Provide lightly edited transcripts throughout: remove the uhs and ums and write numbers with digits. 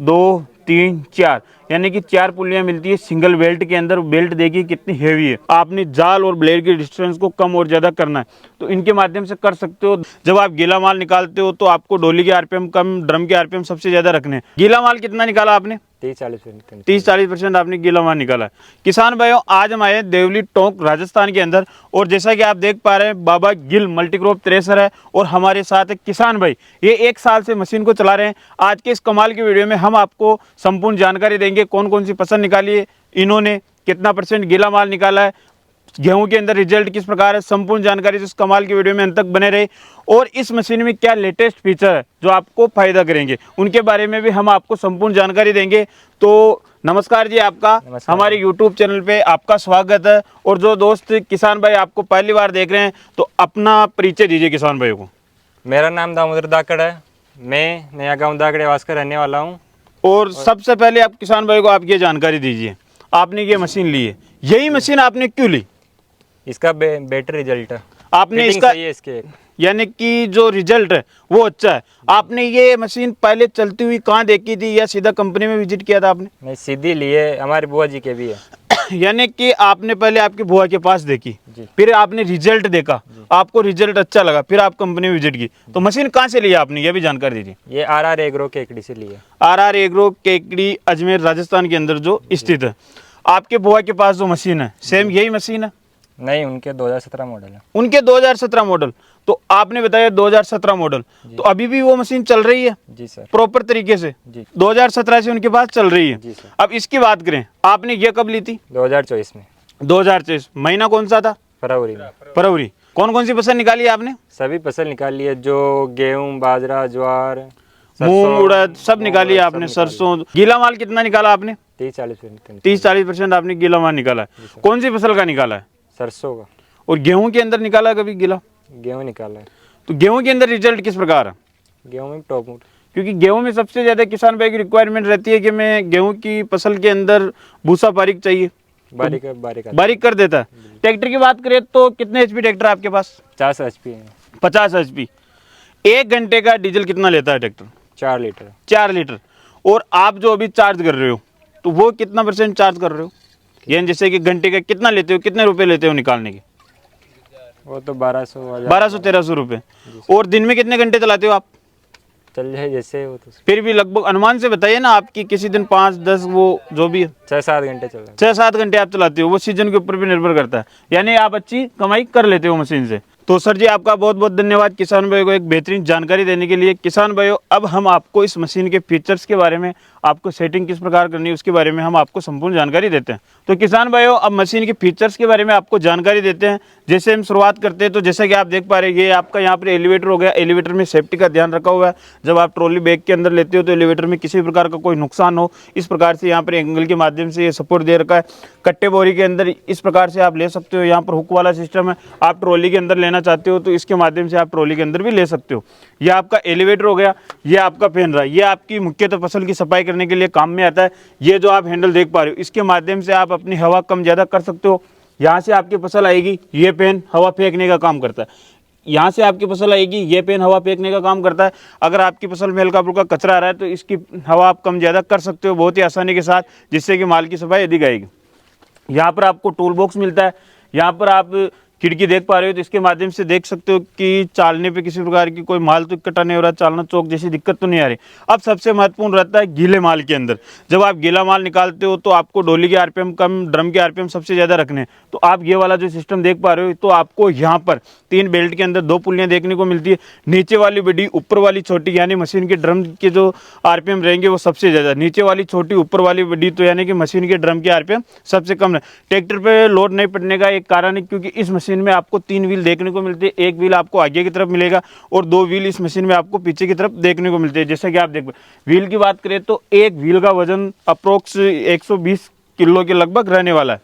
2 3 4 यानी कि 4 पुलियां मिलती है सिंगल बेल्ट के अंदर। बेल्ट देखिए कितनी हेवी है। आपने जाल और ब्लेड की डिस्टेंस को कम और ज़्यादा करना है तो इनके माध्यम से कर सकते हो। जब आप गीला माल निकालते हो तो आपको डोली के आरपीएम कम, ड्रम के आरपीएम सबसे ज़्यादा रखने हैं। गीला माल कितना निकाला आपने? 30-40% आपने गीला माल निकाला है। किसान भाइयों, आज हम आए देवली टोंक राजस्थान के अंदर और जैसा कि आप देख पा रहे हैं बाबा गिल मल्टीक्रॉप थ्रेशर है और हमारे साथ एक किसान भाई, ये 1 साल से मशीन को चला रहे हैं। आज के इस कमाल की वीडियो में हम आपको संपूर्ण जानकारी देंगे, कौन कौन सी फसल निकाली है इन्होंने, कितना % गीला माल निकाला है, गेहूं के अंदर रिजल्ट किस प्रकार है, संपूर्ण जानकारी इस कमाल की वीडियो में अंत तक बने रहे। और इस मशीन में क्या लेटेस्ट फीचर है जो आपको फायदा करेंगे, उनके बारे में भी हम आपको संपूर्ण जानकारी देंगे। तो नमस्कार जी, आपका हमारे YouTube चैनल पे आपका स्वागत है। और जो दोस्त किसान भाई आपको पहली बार देख रहे हैं तो अपना परिचय दीजिए किसान भाई को। मेरा नाम दामोदर दाकड़ है, मैं नया गांव दाकड़े वास का रहने वाला हूँ। और सबसे पहले आप किसान भाई को आप ये जानकारी दीजिए, आपने ये मशीन ली है, यही मशीन आपने क्यों ली? इसका बेटर रिजल्ट है। आपने इसका इसके यानी कि जो रिजल्ट है वो अच्छा है। आपने ये मशीन पहले चलती हुई कहाँ देखी थी या सीधा कंपनी में विजिट किया था आपने? मैं सीधी लिए, हमारे बुआ जी के भी है। यानी कि आपने पहले आपकी बुआ के पास देखी, जी। फिर आपने रिजल्ट देखा, आपको रिजल्ट अच्छा लगा, फिर आप कंपनी में विजिट की। तो मशीन कहाँ से ली आपने, ये भी जानकारी दीजिए। ये RR एग्रो केकड़ी से लिए। RR एग्रो केकड़ी अजमेर राजस्थान के अंदर जो स्थित है। आपके बुआ के पास जो मशीन है सेम यही मशीन है? नहीं, उनके 2017 मॉडल है। उनके 2017 मॉडल, तो आपने बताया 2017 मॉडल, तो अभी भी वो मशीन चल रही है? जी सर, प्रॉपर तरीके से जी। 2017 से उनके पास चल रही है। जी सर। अब इसकी बात करें, आपने ये कब ली थी? 2024 में। 2024 महीना कौन सा था? फरवरी में। फरवरी। कौन कौन सी फसल निकाली है आपने? सभी फसल निकाली है, जो गेहूँ, बाजरा, ज्वार, मूंग, उड़द सब निकाली है आपने, सरसों। गीला माल कितना निकाला आपने? 30-40% आपने गीला माल निकाला है। कौन सी फसल का निकाला है? सरसों का। और गेहूं के अंदर निकाला कभी गीला? गेहूँ निकाला है। तो गेहूं के अंदर रिजल्ट किस प्रकार है? गेहूँ में टॉप मोड, क्योंकि गेहूं में सबसे ज्यादा किसान भाई की रिक्वायरमेंट रहती है कि मैं गेहूं की फसल के अंदर भूसा बारीक चाहिए, बारीक कर देता है। ट्रैक्टर की बात करें तो कितने HP ट्रैक्टर आपके पास? 50 HP है। 50 HP। 1 घंटे का डीजल कितना लेता है ट्रैक्टर? 4 लीटर। 4 लीटर। और आप जो अभी चार्ज कर रहे हो तो वो कितना % चार्ज कर रहे हो? यानी जैसे कि घंटे का कितना लेते हो, कितने रुपए लेते हो निकालने के? वो तो 1200-1300 रुपये। और दिन में कितने घंटे चलाते हो आप? चल जाए जैसे वो तो। फिर भी लगभग अनुमान से बताइए ना, आपकी किसी दिन 5-10 वो जो भी है। 6-7 घंटे चल रहा है। 6-7 घंटे आप चलाते हो, वो सीजन के ऊपर भी निर्भर करता है। यानी आप अच्छी कमाई कर लेते हो मशीन से। तो सर जी, आपका बहुत बहुत धन्यवाद किसान भाई को एक बेहतरीन जानकारी देने के लिए। किसान भाइयों, अब हम आपको इस मशीन के फीचर्स के बारे में, आपको सेटिंग किस प्रकार करनी है उसके बारे में हम आपको संपूर्ण जानकारी देते हैं। तो किसान भाइयों, अब मशीन के फीचर्स के बारे में आपको जानकारी देते हैं। जैसे हम शुरुआत करते हैं तो जैसा कि आप देख पा रहे हैं, ये आपका यहाँ पर एलिवेटर हो गया। एलिवेटर में सेफ्टी का ध्यान रखा हुआ है। जब आप ट्रॉली बैग के अंदर लेते हो तो एलिवेटर में किसी प्रकार का कोई नुकसान हो, इस प्रकार से यहाँ पर एंगल के माध्यम से ये सपोर्ट दे रखा है। कट्टे बोरी के अंदर इस प्रकार से आप ले सकते हो। यहाँ पर हुक वाला सिस्टम है। आप ट्रॉली के अंदर लेना चाहते हो तो इसके माध्यम से आप ट्रॉली के अंदर भी ले सकते हो। ये आपका एलिवेटर हो गया। ये आपका फैन रहा, ये आपकी मुख्यतः फसल की सफाई करने के लिए काम में आता है। ये जो आप हैंडल देख पा रहे हो, इसके माध्यम से आप अपनी हवा कम ज़्यादा कर सकते हो। यहाँ से आपकी फसल आएगी, ये फैन हवा फेंकने का काम करता है। यहाँ से आपकी फसल आएगी, ये पेन हवा फेंकने का काम करता है। अगर आपकी फसल में हल्का फुल्का कचरा आ रहा है तो इसकी हवा आप कम ज़्यादा कर सकते हो बहुत ही आसानी के साथ, जिससे कि माल की सफाई अधिक आएगी। यहाँ पर आपको टूल बॉक्स मिलता है। यहाँ पर आप खिड़की देख पा रहे हो तो इसके माध्यम से देख सकते हो कि चालने पे किसी प्रकार की कोई माल तो इकट्ठा नहीं हो रहा, चालना चौक जैसी दिक्कत तो नहीं आ रही। अब सबसे महत्वपूर्ण रहता है गीले माल के अंदर। जब आप गीला माल निकालते हो तो आपको डोली के आरपीएम कम, ड्रम के आरपीएम सबसे ज़्यादा रखने हैं। तो आप ये वाला जो सिस्टम देख पा रहे हो तो आपको यहाँ पर 3 बेल्ट के अंदर 2 पुलियाँ देखने को मिलती है। नीचे वाली बड़ी, ऊपर वाली छोटी, यानी मशीन के ड्रम के जो आरपीएम रहेंगे वो सबसे ज़्यादा, नीचे वाली छोटी, ऊपर वाली बड़ी, तो यानी कि मशीन के ड्रम के आरपीएम सबसे कम है। ट्रैक्टर पे लोड नहीं पड़ने का एक कारण है क्योंकि इस मशीन में आपको 3 व्हील देखने को मिलते हैं। एक व्हील आपको आगे की तरफ मिलेगा और 2 व्हील इस मशीन में आपको पीछे की तरफ देखने को मिलते हैं। जैसा कि आप देख, व्हील की बात करें तो एक व्हील का वजन अप्रोक्स 120 किलो के लगभग रहने वाला है।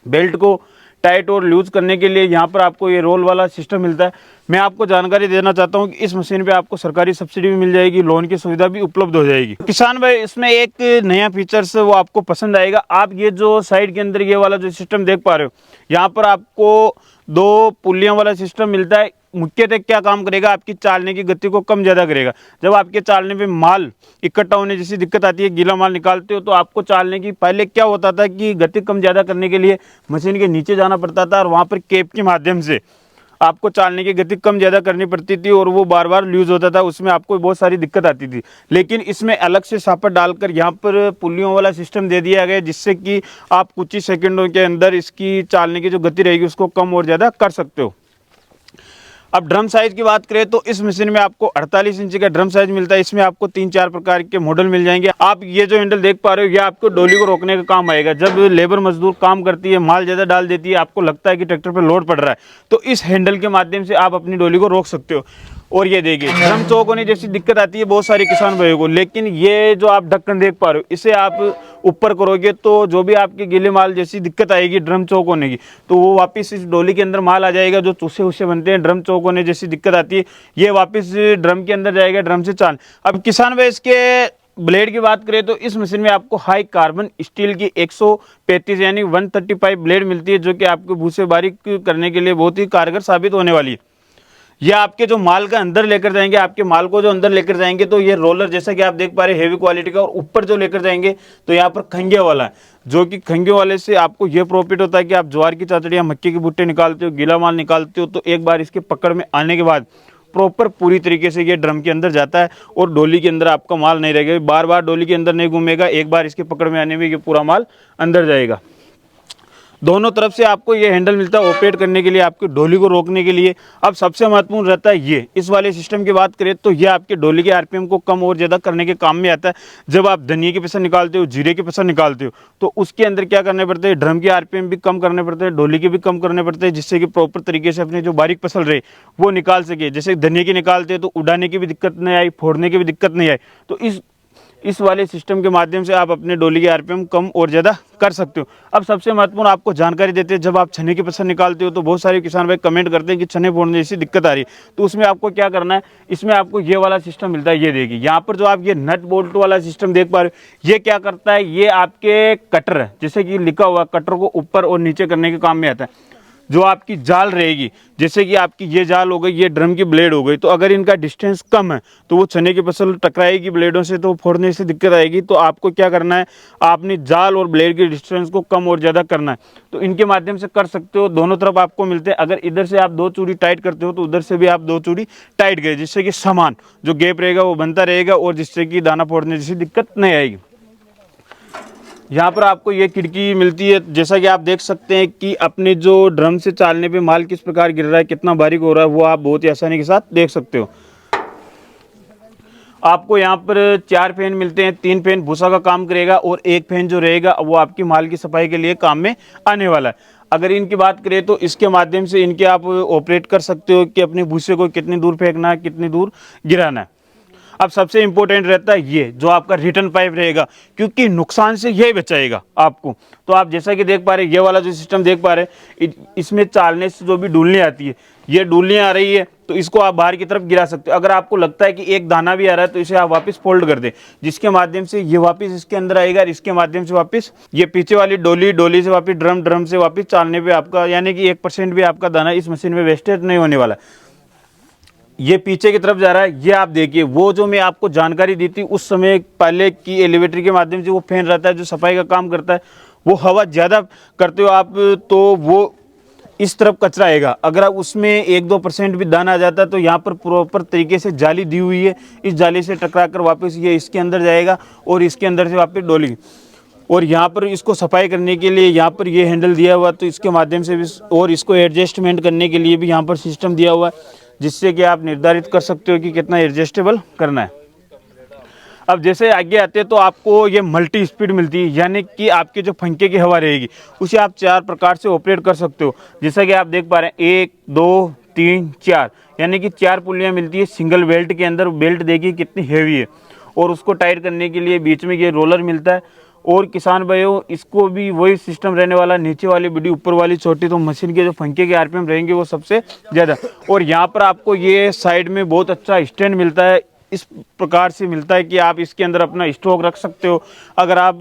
बेल्ट को टाइट और लूज करने के लिए यहाँ पर आपको ये रोल वाला सिस्टम मिलता है। मैं आपको जानकारी देना चाहता हूँ कि इस मशीन पे आपको सरकारी सब्सिडी भी मिल जाएगी, लोन की सुविधा भी उपलब्ध हो जाएगी। किसान भाई, इसमें एक नया फीचर्स वो आपको पसंद आएगा। आप ये जो साइड के अंदर ये वाला जो सिस्टम देख पा रहे हो, यहाँ पर आपको 2 पुलियों वाला सिस्टम मिलता है। मुख्यतः क्या काम करेगा, आपकी चालने की गति को कम ज़्यादा करेगा। जब आपके चालने पे माल इकट्ठा होने जैसी दिक्कत आती है, गीला माल निकालते हो, तो आपको चालने की पहले क्या होता था कि गति कम ज़्यादा करने के लिए मशीन के नीचे जाना पड़ता था और वहाँ पर केप के माध्यम से आपको चालने की गति कम ज़्यादा करनी पड़ती थी और वो बार बार लूज होता था, उसमें आपको बहुत सारी दिक्कत आती थी। लेकिन इसमें अलग से सापर डालकर यहाँ पर पुलियों वाला सिस्टम दे दिया गया, जिससे कि आप कुछ ही सेकंडों के अंदर इसकी चालने की जो गति रहेगी उसको कम और ज़्यादा कर सकते हो। अब ड्रम साइज़ की बात करें तो इस मशीन में आपको 48 इंच का ड्रम साइज़ मिलता है। इसमें आपको 3-4 प्रकार के मॉडल मिल जाएंगे। आप ये जो हैंडल देख पा रहे हो, ये आपको डोली को रोकने का काम आएगा। जब लेबर मजदूर काम करती है, माल ज़्यादा डाल देती है, आपको लगता है कि ट्रैक्टर पर लोड पड़ रहा है, तो इस हैंडल के माध्यम से आप अपनी डोली को रोक सकते हो। और ये देखिए, ड्रम चौक होने जैसी दिक्कत आती है बहुत सारे किसान भाइयों को, लेकिन ये जो आप ढक्कन देख पा रहे हो, इसे आप ऊपर करोगे तो जो भी आपके गीले माल जैसी दिक्कत आएगी ड्रम चौक होने की, तो वो वापस इस डोली के अंदर माल आ जाएगा। जो चूसे उसे बनते हैं, ड्रम चौक होने जैसी दिक्कत आती है, ये वापस ड्रम के अंदर जाएगा, ड्रम से चाल। अब किसान भाई इसके ब्लेड की बात करें तो इस मशीन में आपको हाई कार्बन स्टील की 135 यानी 135 ब्लेड मिलती है, जो कि आपको भूसे बारीक करने के लिए बहुत ही कारगर साबित होने वाली है। ये आपके जो माल का अंदर लेकर जाएंगे, आपके माल को जो अंदर लेकर जाएंगे, तो ये रोलर जैसा कि आप देख पा रहे हैं हेवी क्वालिटी का, और ऊपर जो लेकर जाएंगे तो यहाँ पर खंगे वाला है, जो कि खंगे वाले से आपको ये प्रॉफिट होता है कि आप ज्वार की चाचड़ियाँ, मक्के के भुट्टे निकालते हो, गीला माल निकालते हो, तो एक बार इसके पकड़ में आने के बाद प्रॉपर पूरी तरीके से ये ड्रम के अंदर जाता है और डोली के अंदर आपका माल नहीं रहेगा, बार बार डोली के अंदर नहीं घूमेगा, एक बार इसके पकड़ में आने में ये पूरा माल अंदर जाएगा। दोनों तरफ से आपको ये हैंडल मिलता है ऑपरेट करने के लिए, आपकी डोली को रोकने के लिए। अब सबसे महत्वपूर्ण रहता है ये, इस वाले सिस्टम की बात करें तो ये आपके डोली के आरपीएम को कम और ज़्यादा करने के काम में आता है। जब आप धनिया की फसल निकालते हो, जीरे की फसल निकालते हो, तो उसके अंदर क्या करने पड़ते हैं, ड्रम के आरपीएम भी कम करने पड़ते हैं, डोली के भी कम करने पड़ते हैं, जिससे कि प्रॉपर तरीके से अपनी जो बारीक फसल रहे वो निकाल सके। जैसे धनिया की निकालते हैं तो उड़ाने की भी दिक्कत नहीं आई, फोड़ने की भी दिक्कत नहीं आई, तो इस वाले सिस्टम के माध्यम से आप अपने डोली के आरपीएम कम और ज़्यादा कर सकते हो। अब सबसे महत्वपूर्ण आपको जानकारी देते हैं, जब आप चने की फसल निकालते हो तो बहुत सारे किसान भाई कमेंट करते हैं कि चने फोड़ने जैसी दिक्कत आ रही है, तो उसमें आपको क्या करना है, इसमें आपको ये वाला सिस्टम मिलता है। ये देखिए यहाँ पर जो आप ये नट बोल्ट वाला सिस्टम देख पा रहे हो, ये क्या करता है, ये आपके कटर है, जैसे कि लिखा हुआ, कटर को ऊपर और नीचे करने के काम में आता है। जो आपकी जाल रहेगी, जैसे कि आपकी ये जाल हो गई, ये ड्रम की ब्लेड हो गई, तो अगर इनका डिस्टेंस कम है तो वो चने की फसल टकराएगी ब्लेडों से, तो फोड़ने से दिक्कत आएगी। तो आपको क्या करना है, आपने जाल और ब्लेड के डिस्टेंस को कम और ज़्यादा करना है, तो इनके माध्यम से कर सकते हो। दोनों तरफ आपको मिलते हैं। अगर इधर से आप 2 चूड़ी टाइट करते हो तो उधर से भी आप 2 चूड़ी टाइट करें, जिससे कि समान जो गैप रहेगा वो बनता रहेगा और जिससे कि दाना फोड़ने जैसी दिक्कत नहीं आएगी। यहाँ पर आपको ये खिड़की मिलती है, जैसा कि आप देख सकते हैं कि अपने जो ड्रम से चालने पे माल किस प्रकार गिर रहा है, कितना बारीक हो रहा है, वो आप बहुत ही आसानी के साथ देख सकते हो। आपको यहाँ पर 4 फैन मिलते हैं, 3 फैन भूसा का काम करेगा और 1 फैन जो रहेगा वो आपकी माल की सफाई के लिए काम में आने वाला है। अगर इनकी बात करें तो इसके माध्यम से इनके आप ऑपरेट कर सकते हो कि अपने भूसे को कितनी दूर फेंकना है, कितनी दूर गिराना है। अब सबसे इंपॉर्टेंट रहता है ये जो आपका रिटर्न पाइप रहेगा, क्योंकि नुकसान से यही बचाएगा आपको। तो आप जैसा कि देख पा रहे हैं, ये वाला जो सिस्टम देख पा रहे हैं, इसमें चालने से जो भी डूलने आती है, ये डूलने आ रही है, तो इसको आप बाहर की तरफ गिरा सकते हो। अगर आपको लगता है कि एक दाना भी आ रहा है तो इसे आप वापस फोल्ड कर दें, जिसके माध्यम से ये वापस इसके अंदर आएगा और इसके माध्यम से वापस ये पीछे वाली डोली से वापस ड्रम से वापस चालने पे आपका, यानी कि 1% भी आपका दाना इस मशीन में वेस्टेज नहीं होने वाला। ये पीछे की तरफ जा रहा है, ये आप देखिए, वो जो मैं आपको जानकारी दी थी उस समय पहले की एलिवेटर के माध्यम से वो फैन रहता है जो सफाई का काम करता है, वो हवा ज़्यादा करते हो आप तो वो इस तरफ कचरा आएगा। अगर आप उसमें 1-2% भी दाना आ जाता है तो यहाँ पर प्रॉपर तरीके से जाली दी हुई है, इस जाली से टकरा कर वापस ये इसके अंदर जाएगा और इसके अंदर से वापस डोली। और यहाँ पर इसको सफाई करने के लिए यहाँ पर ये हैंडल दिया हुआ, तो इसके माध्यम से भी, और इसको एडजस्टमेंट करने के लिए भी यहाँ पर सिस्टम दिया हुआ है, जिससे कि आप निर्धारित कर सकते हो कि कितना एडजस्टेबल करना है। अब जैसे आगे आते हैं तो आपको ये मल्टी स्पीड मिलती है, यानी कि आपके जो पंखे की हवा रहेगी उसे आप 4 प्रकार से ऑपरेट कर सकते हो। जैसा कि आप देख पा रहे हैं 1, 2, 3, 4, यानी कि 4 पुलियाँ मिलती है सिंगल बेल्ट के अंदर। बेल्ट देखिए कितनी हैवी है, और उसको टाइट करने के लिए बीच में ये रोलर मिलता है। और किसान भाइयों, इसको भी वही सिस्टम रहने वाला, नीचे वाली बड़ी ऊपर वाली छोटी, तो मशीन के जो पंखे के आरपीएम रहेंगे वो सबसे ज़्यादा। और यहाँ पर आपको ये साइड में बहुत अच्छा स्टैंड मिलता है, इस प्रकार से मिलता है कि आप इसके अंदर अपना स्टॉक रख सकते हो। अगर आप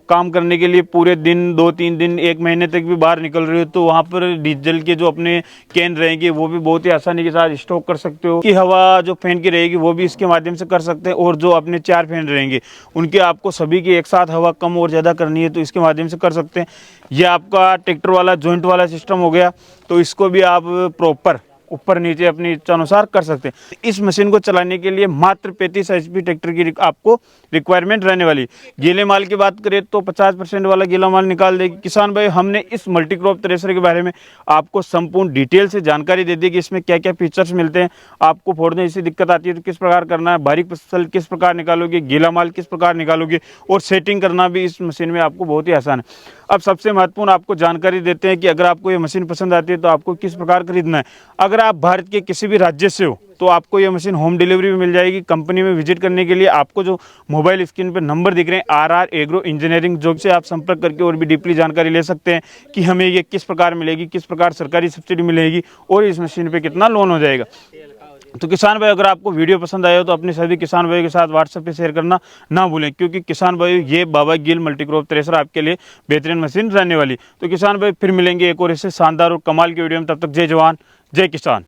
काम करने के लिए पूरे दिन 2-3 दिन 1 महीने तक भी बाहर निकल रहे हो तो वहाँ पर डीजल के जो अपने कैन रहेंगे वो भी बहुत ही आसानी के साथ स्टॉक कर सकते हो। कि हवा जो फैन की रहेगी वो भी इसके माध्यम से कर सकते हैं, और जो अपने 4 फैन रहेंगे उनके आपको सभी की एक साथ हवा कम और ज़्यादा करनी है तो इसके माध्यम से कर सकते हैं। ये आपका ट्रैक्टर वाला जॉइंट वाला सिस्टम हो गया, तो इसको भी आप प्रॉपर ऊपर नीचे अपनी इच्छा अनुसार कर सकते हैं। इस मशीन को चलाने के लिए मात्र 35 HP ट्रैक्टर की आपको रिक्वायरमेंट रहने वाली। गीले माल की बात करें तो 50% वाला गीला माल निकाल देगी। किसान भाई, हमने इस मल्टीक्रॉप थ्रेशर के बारे में आपको संपूर्ण डिटेल से जानकारी दे दी कि इसमें क्या क्या फीचर्स मिलते हैं। आपको फोड़ने जैसी दिक्कत आती है तो किस प्रकार करना है, बारीक फसल किस प्रकार निकालोगे, गीला माल किस प्रकार निकालोगे, और सेटिंग करना भी इस मशीन में आपको बहुत ही आसान है। अब सबसे महत्वपूर्ण आपको जानकारी देते हैं कि अगर आपको ये मशीन पसंद आती है तो आपको किस प्रकार खरीदना है। अगर आप भारत के किसी भी राज्य से हो तो आपको ये मशीन होम डिलीवरी भी मिल जाएगी। कंपनी में विजिट करने के लिए आपको जो मोबाइल स्क्रीन पर नंबर दिख रहे हैं RR एग्रो इंजीनियरिंग, जो से आप संपर्क करके और भी डीपली जानकारी ले सकते हैं कि हमें ये किस प्रकार मिलेगी, किस प्रकार सरकारी सब्सिडी मिलेगी और इस मशीन पर कितना लोन हो जाएगा। तो किसान भाई, अगर आपको वीडियो पसंद आया हो तो अपने सभी किसान भाइयों के साथ व्हाट्सएप पे शेयर करना ना भूलें, क्योंकि किसान भाई ये बाबा गिल मल्टीक्रॉप थ्रेशर आपके लिए बेहतरीन मशीन रहने वाली। तो किसान भाई, फिर मिलेंगे एक और इससे शानदार और कमाल की वीडियो में। तब तक जय जवान जय किसान।